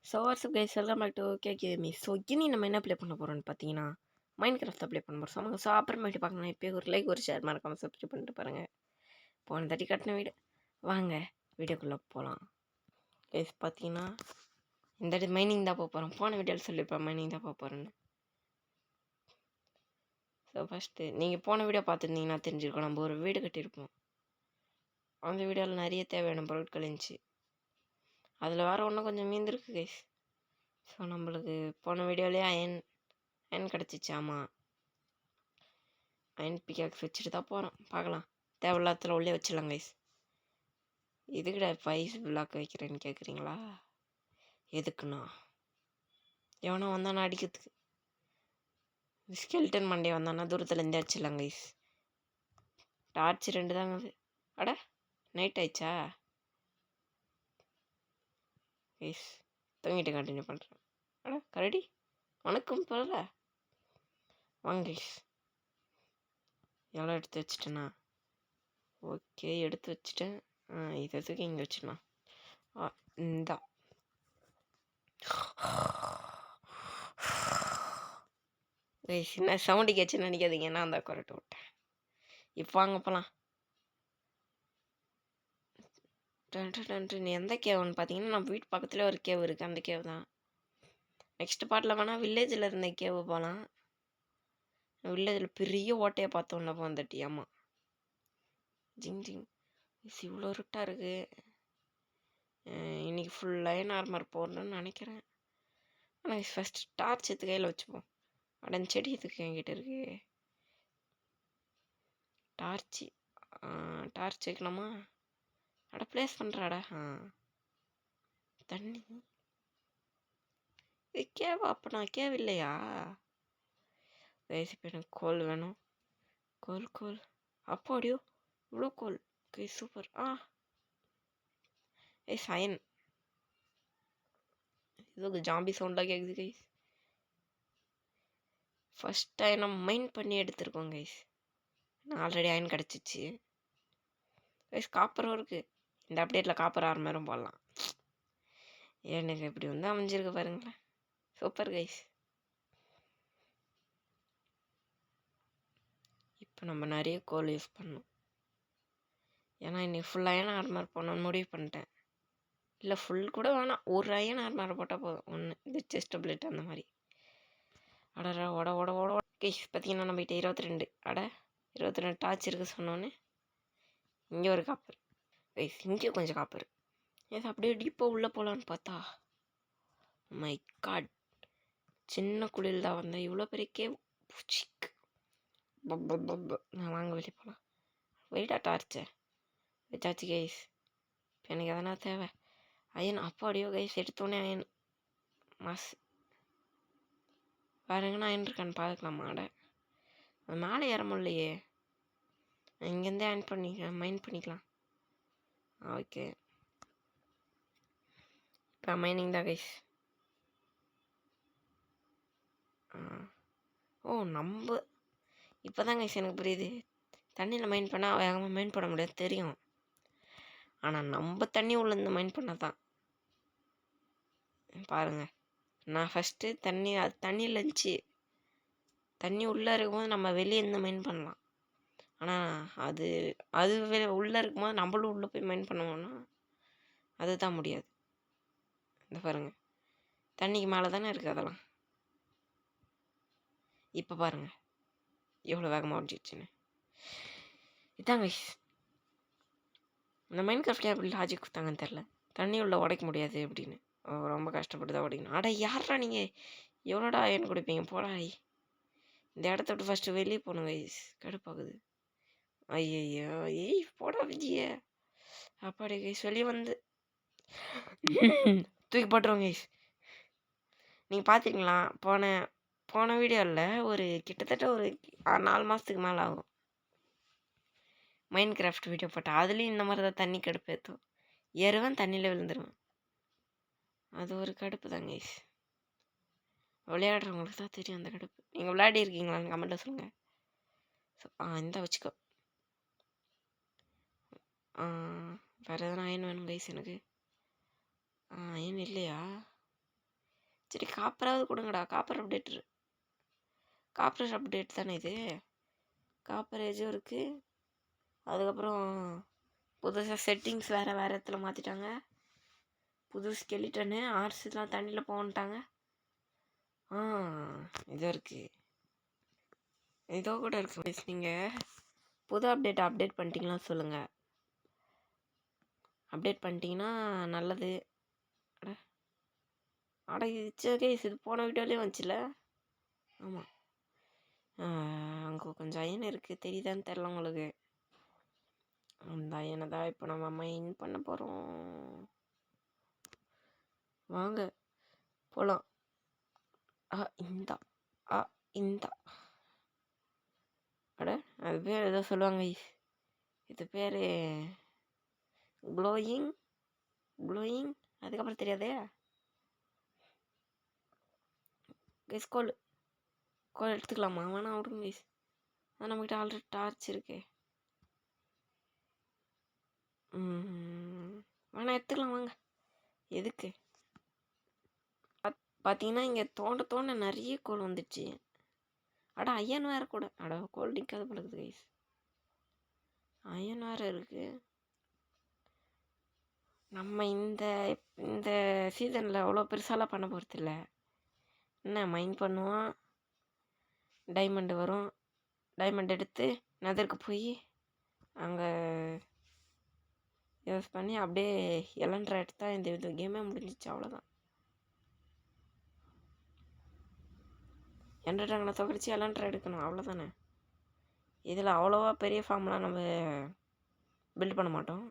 So what's up guys welcome back to okay கேமி. ஸோ இனி நம்ம என்ன ப்ளே பண்ண போகிறோம்னு பார்த்தீங்கன்னா மைண்ட் கிராஃப்ட் ப்ளே பண்ண போகிறோம். ஸோ அப்புறமேட்டு பார்க்கணும். இப்போ ஒரு லைக் ஒரு ஷேர் மறக்காமல் சப்ஸ்கிரைப் பண்ணிட்டு பாருங்கள். போன தட்டி கட்டின வீடு வாங்க வீடியோக்குள்ளே போகலாம். கைஸ் பார்த்தீங்கன்னா இந்த வாட்டி மைனிங் தான் போக போகிறோம். போன வீடியோவில் சொல்லியிருப்பேன் மைனிங் தான் போக போகிறேன்னு. ஸோ ஃபஸ்ட்டு நீங்கள் போன வீடியோ பார்த்துருந்தீங்கன்னா தெரிஞ்சிருக்கோம். நம்ம ஒரு வீடு கட்டியிருப்போம். அந்த வீடியோவில் நிறைய தேவையான பொருட்கள் இருந்துச்சு. அதில் வேறு ஒன்றும் கொஞ்சம் மீந்திருக்கு கைஸ். ஸோ நம்மளுக்கு போன வீடியோலேயே அயன் கிடச்சிச்சு. ஆமாம், அயன் பிக்காக்ஸ் வச்சுட்டு தான் போகிறோம். பார்க்கலாம், தேவையில்லாத்துல உள்ளே வச்சிடலாம் கைஸ். எதுக்குடா 5 பிளாக் வைக்கிறேன்னு கேட்குறீங்களா? எதுக்குண்ணா எவனோ வந்தானா அடிக்கிறதுக்கு. ஸ்கெல்டன் மண்டே வந்தானா தூரத்துலேருந்தே அடிச்சிடலாம் கைஸ். டார்ச் 2 தாங்க அது. அட நைட் ஆயிடுச்சா கைஸ்? தூங்கிட்டு கண்டினியூ பண்ணுறேன். அட கரடி வணக்கம் போகல வாங்க கைஸ். எவ்வளோ எடுத்து வச்சுட்டேண்ணா? ஓகே எடுத்து வச்சுட்டேன். இதை தூக்கி இங்கே வச்சுண்ணா. இந்தா சின்ன சவுண்டு கேட்சுன்னு நினைக்காதீங்க, நான் அந்த குரட்டை விட்டேன். இப்போ வாங்க போகலாம். நீ எந்த கேவுன்னு பார்த்தீங்கன்னா நம்ம வீட்டு பக்கத்துலேயே ஒரு கேவ் இருக்குது. அந்த கேவ் தான். நெக்ஸ்ட் பார்ட்டில் வேணால் வில்லேஜில் இருந்த கேவ் போகலாம். வில்லேஜில் பெரிய ஓட்டையை பார்த்தோம்ல போந்தட்டி. ஆமாம், ஜிங் ஜிங் இவ்வளோ இருட்டாக இருக்குது. இன்றைக்கி ஃபுல் லைன் ஆர்மர் போடணுன்னு நினைக்கிறேன். ஆனால் ஃபஸ்ட் டார்ச் எடுத்து கையில் வச்சுப்போம். அடன் செடி எதுக்கு என்கிட்ட இருக்கு? டார்ச் வைக்கலாமா? அட ப்ளேஸ் பண்ணுறாடா. தண்ணி கேவா? அப்போ நான் கேவ் இல்லையா? இப்போ எனக்கு கோல் வேணும். கோல் அப்போ அடியோ இவ்வளோ கோல். Okay super. சயன் இது ஜாம்பி சவுண்டாக கேட்குது கைஸ். ஃபஸ்ட் அயனை மைண்ட் பண்ணி எடுத்துருக்கோம் கைஸ். நான் ஆல்ரெடி அயன் கிடச்சிச்சு கைஸ். காப்பரும் இருக்குது. இந்த அப்டேட்டில் காப்பர் ஆர்மரும் போடலாம். எனக்கு இப்படி வந்து அமைஞ்சிருக்கு பாருங்களேன். Super guys. இப்போ நம்ம நிறைய கோல் யூஸ் பண்ணணும். ஏன்னா இன்னைக்கு ஃபுல் அயன் ஆர்மர் போடணும்னு முடிவு பண்ணிட்டேன். இல்லை ஃபுல் கூட வேணாம், ஒரு அயன் ஆர்மர் போட்டால் போதும். ஒன்று இந்த செஸ்ட் பிளேட் அந்த மாதிரி. அடடா ஓட கைஸ். பார்த்தீங்கன்னா நம்ம கிட்ட 22 22 டார்ச் இருக்குது சொன்னோன்னே. இங்கே ஒரு காப்பர் கைஸ், இங்கே கொஞ்சம் காப்பர். ஏதோ அப்படியே டீப்பாக உள்ளே போகலான்னு பார்த்தா மை காட், சின்ன குளியல் தான் வந்தேன். இவ்வளோ பெரிய கேவ். நான் வாங்க வெளியே போகலாம். வெயிட்டா டார்ச்சை வச்சாச்சு கைஸ். இப்போ எனக்கு எதனா தேவை அயன். அப்போ அடியோ கைஸ் எடுத்தோடனே அயன் மாஸ். வேறு எங்கன்னா அயன் இருக்கான்னு பார்க்கலாமா? அது மேலே ஏற முடியலையே. இங்கேருந்தே மைண்ட் பண்ணிக்கலாம். ஓகே இப்போ மைனிங் தான் கைஸ். நம்ம இப்போ தான் கைஸ் எனக்கு புரியுது. தண்ணியில் மைண்ட் பண்ணால் வேகமாக மைண்ட் பண்ண முடியாது தெரியும். ஆனால் நம்ம தண்ணி உள்ளேருந்து மைண்ட் பண்ணால் தான். பாருங்கள், நான் ஃபஸ்ட்டு தண்ணியில் இருந்துச்சு. தண்ணி உள்ளே இருக்கும்போது நம்ம வெளியே இருந்து மைண்ட் பண்ணலாம். ஆனால் அது உள்ளே இருக்கும்போது நம்மளும் உள்ளே போய் மைண்ட் பண்ணுவோன்னா அதுதான் முடியாது. இந்த பாருங்கள், தண்ணிக்கு மேலே தானே இருக்குது அதெல்லாம். இப்போ பாருங்கள் எவ்வளோ வேகமாக உடஞ்சிடுச்சுன்னு. இதாங்க இந்த மைண்ட் கிராஃப்ட்லேயே அப்படி லாஜிக் கொடுத்தாங்கன்னு தெரில. தண்ணி உள்ள உடைக்க முடியாது அப்படின்னு ரொம்ப கஷ்டப்பட்டு தான் உடைக்கணும். அட யாரா நீங்கள்? எவ்வளோடா அயன் கொடுப்பீங்க? போடா. இந்த இடத்த விட்டு ஃபஸ்ட்டு வெளியே போகணும் கைஸ். கடுப்பாகுது. ஐயோ போடா விஜய. அப்பாடி கைஸ் வெளியே வந்து தூக்கி போட்டுருவோம் கைஸ். நீங்கள் பார்த்துருக்கீங்களா போன வீடியோவில் ஒரு கிட்டத்தட்ட ஒரு 4 மாதத்துக்கு மேலே ஆகும் மைண்ட் கிராஃப்ட் வீடியோ போட்டேன். அதுலேயும் இந்த மாதிரி தான் தண்ணி கடுப்பு ஏற்றும். ஏறுவேன், தண்ணியில் விழுந்துருவேன். அது ஒரு கடுப்பு தான் கைஸ். விளையாடுறவங்களுக்கு தான் தெரியும் அந்த கடுப்பு. நீங்கள் விளையாடி இருக்கீங்களான்னு கமெண்ட்டில் சொல்லுங்கள். ஸோ இந்த வச்சுக்கோ. வேறு எதனா அயன் வேணும் கைஸ் எனக்கு. அயன் இல்லையா? சரி காப்பராவது கொடுங்கடா. காப்பர் அப்டேட் தானே இது. காப்பர் ஏஜும் இருக்குது. அதுக்கப்புறம் புதுசாக செட்டிங்ஸ் வேறு இடத்துல மாற்றிட்டாங்க. புது ஸ்கெலிட்டனு ஆர்ஸ்லாம் தண்ணியில் போன்ட்டாங்க. இதோ இருக்குது. இதோ கூட இருக்குது. நீங்கள் புது அப்டேட் பண்ணிட்டீங்களா சொல்லுங்கள். அப்டேட் பண்ணிட்டீங்கன்னா நல்லது. இது போன வீடியோலேயே வந்துச்சுல. ஆமாம். அங்கே கொஞ்சம் அயன் இருக்குது. தெரியுதான்னு தெரில உங்களுக்கு. அந்த அயனை தான் இப்போ நம்ம மைன் பண்ண போகிறோம். வாங்க போகலாம். இந்த அட அது பேர் ஏதோ சொல்லுவாங்க. இது பேர் க்ளோயிங். அதுக்கப்புறம் தெரியாதே. கைஸ் கோல் எடுத்துக்கலாமா? வேணா விடுங்க கைஸ். அதான் நம்மகிட்ட ஆல்ரெடி டார்ச் இருக்கு. வேணா எடுத்துக்கலாம் வாங்க. எதுக்கு பார்த்தீங்கன்னா இங்கே தோண்ட நிறைய கோல் வந்துடுச்சு. அட அயன் வேறு கூட. அட கோல் நிற்காத பழகுது கைஸ். அயன் வேறு இருக்குது. நம்ம இந்த சீசனில் அவ்வளோ பெருசாலாம் பண்ண போகிறதில்ல. என்ன மைன் பண்ணுவோம், டைமண்ட் வரும், டைமண்ட் எடுத்து நெதருக்கு போய் அங்கே யூஸ் பண்ணி அப்படியே எலண்ட்ரா எடுத்தால் இந்த கேமே முடிஞ்சிச்சு. அவ்வளோதான். என்ட்ராகனை தொகடிச்சு எலண்ட்ரா எடுக்கணும். அவ்வளோதானே. இதில் அவ்வளோவா பெரிய ஃபார்ம்லாம் நம்ம பில்ட் பண்ண மாட்டோம்.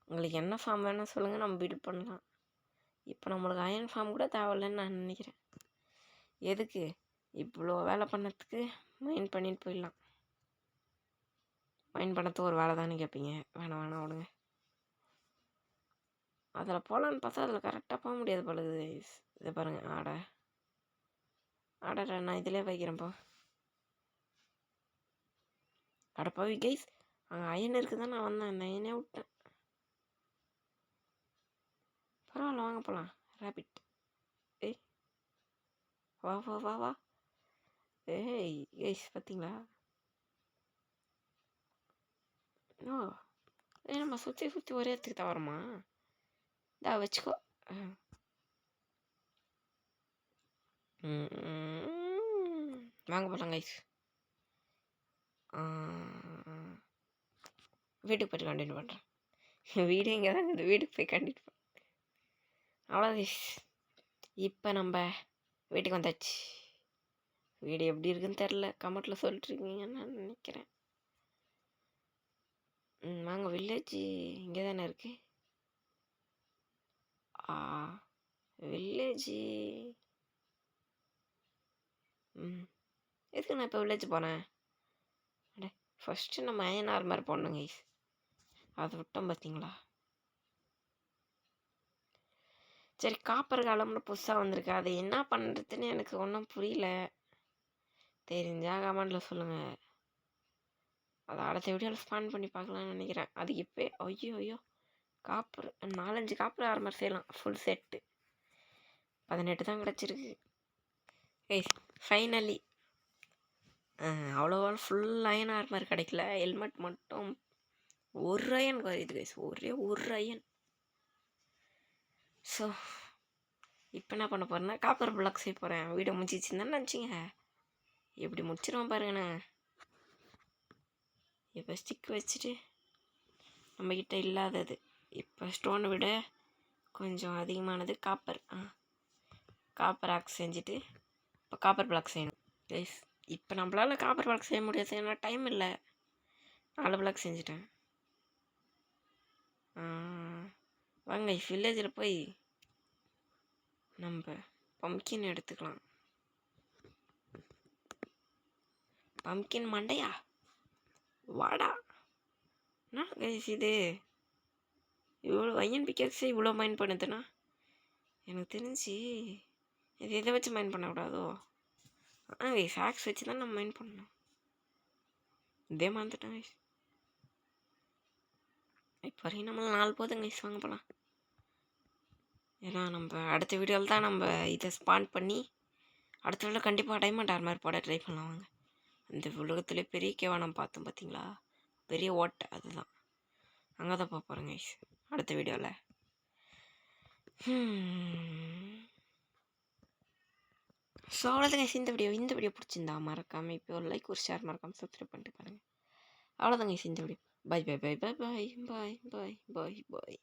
உங்களுக்கு என்ன ஃபார்ம் வேணும் சொல்லுங்கள், நம்ம பில்ட் பண்ணலாம். இப்போ நம்மளுக்கு அயன் ஃபார்ம் கூட தேவையில்லைன்னு நான் நினைக்கிறேன். எதுக்கு இவ்வளோ வேலை பண்ணதுக்கு மைண்ட் பண்ணிட்டு போயிடலாம். மைண்ட் பண்ணது ஒரு வேலை தானே கேட்பீங்க. வேணாம் விடுங்க. அதில் போகலான்னு பார்த்தா அதில் கரெக்டாக போக முடியாது பழகுது. இதை பாருங்கள். ஆடா நான் இதிலே வைக்கிறேன்ப்பா. அடப்பாவி கைஸ், அங்கே அயன் இருக்குது தான் நான் வந்தேன். அந்த அயனே விட்டேன். பரவாயில்ல வாங்க போகலாம். ரேபிட் ஏய் வா. ஏய் கைஸ் பார்த்தீங்களா? நம்ம சுற்றி ஒரே இடத்துக்கு தான் வரோமா? வச்சுக்கோ. வாங்க போகலாம் கைஸ். வீட்டுக்கு போய்ட்டு கண்டினியூ பண்ணுறேன். வீடு இங்கே தான் இருக்குது. வீட்டுக்கு போய் கண்டினியூ பண்ணுறேன். அவ்வளோ கைஸ். இப்போ நம்ம வீட்டுக்கு வந்தாச்சு. வீடு எப்படி இருக்குன்னு தெரில. கமெண்ட்டில் சொல்லிட்டுருக்கீங்கன்னு நான் நினைக்கிறேன். வாங்க. வில்லேஜ் இங்கே தானே இருக்குது. வில்லேஜ் எதுக்கு நான் இப்போ வில்லேஜ் போனேன்? அடே ஃபஸ்ட்டு நம்ம அயன் ஆர்மர் போடணும் கைஸ். அதை விட்டோம் பார்த்தீங்களா? சரி காப்பர் காலம்னு புதுசாக வந்திருக்கு. அது என்ன பண்ணுறதுன்னு எனக்கு ஒன்றும் புரியல. தெரிஞ்சால் கமெண்டில் சொல்லுங்கள். அதை அடுத்த வீடியோவில் ஸ்பான் பண்ணி பார்க்கலான்னு நினைக்கிறேன். அது இப்போ ஐயோ காப்பர் 4-5 காப்பர் ஆர்மர் செய்யலாம். ஃபுல் செட்டு 18 தான் கிடச்சிருக்கு கைஸ். ஃபைனலி அவ்வளோவா ஃபுல் அயன் ஆர்மர் கிடைக்கல. ஹெல்மெட் மட்டும் ஒரு அயன் வருது கைஸ். ஒரே ஒரு அயன். ஸோ இப்போ என்ன பண்ண போகிறேன்னா காப்பர் பிளாக் செய்ய போகிறேன். வீடியோ முடிச்சிச்சுன்னு நினச்சிங்க. எப்படி முடிச்சிருவோம் பாருங்கண்ணே. இப்போ ஸ்டிக் வச்சுட்டு நம்மக்கிட்ட இல்லாதது இப்போ ஸ்டோனை விட கொஞ்சம் அதிகமானது காப்பர் ஆக்ஸ் செஞ்சுட்டு இப்போ காப்பர் பிளாக் செய்யணும் கைஸ். இப்போ நம்மளால் காப்பர் பிளாக் செய்ய முடியாது. ஏன்னா டைம் இல்லை. 4 பிளாக் செஞ்சுட்டேன். வாங்க வில்லேஜில் போய் நம்ம பம்கின் எடுத்துக்கலாம். பம்கின் மண்டையா வாடா. என்ன கைஸ் இது இவ்வளோ அயன் பிக்கெக்ஸே இவ்வளோ மைண்ட் பண்ணுதுன்னா எனக்கு தெரிஞ்சு இது எதை வச்சு மைண்ட் பண்ணக்கூடாதோ. கைஸ் ஆக்ஸ் வச்சு தான் நம்ம மைண்ட் பண்ணணும். இதே மறந்துட்டேன் கைஸ். இப்போ வரைக்கும் நம்மள 4 போதும் கைஸ். வாங்க போகலாம். ஏன்னா நம்ம அடுத்த வீடியோவில் தான் நம்ம இதை ஸ்பான் பண்ணி அடுத்த வீடியோவில் கண்டிப்பாக டைமண்ட் ஆர்மர் போட ட்ரை பண்ணலாம் வாங்க. இந்த உலகத்துலேயே பெரிய கேவானம் பார்த்தோம் பார்த்தீங்களா, பெரிய ஓட்டை அதுதான், அங்கே தான் பார்ப்போங்க அடுத்த வீடியோவில். ஸோ அவ்வளோதாங்க இந்த வீடியோ பிடிச்சிருந்தா மறக்காமல் இப்போ ஒரு லைக் ஒரு ஷேர் மறக்காமல் சப்ஸ்கிரைப் பண்ணிட்டு பாருங்கள். அவ்வளோதாங்க இந்த வீடியோ. பாய் பாய் பாய் பாய் பாய் பாய் பாய் பாய் பாய்.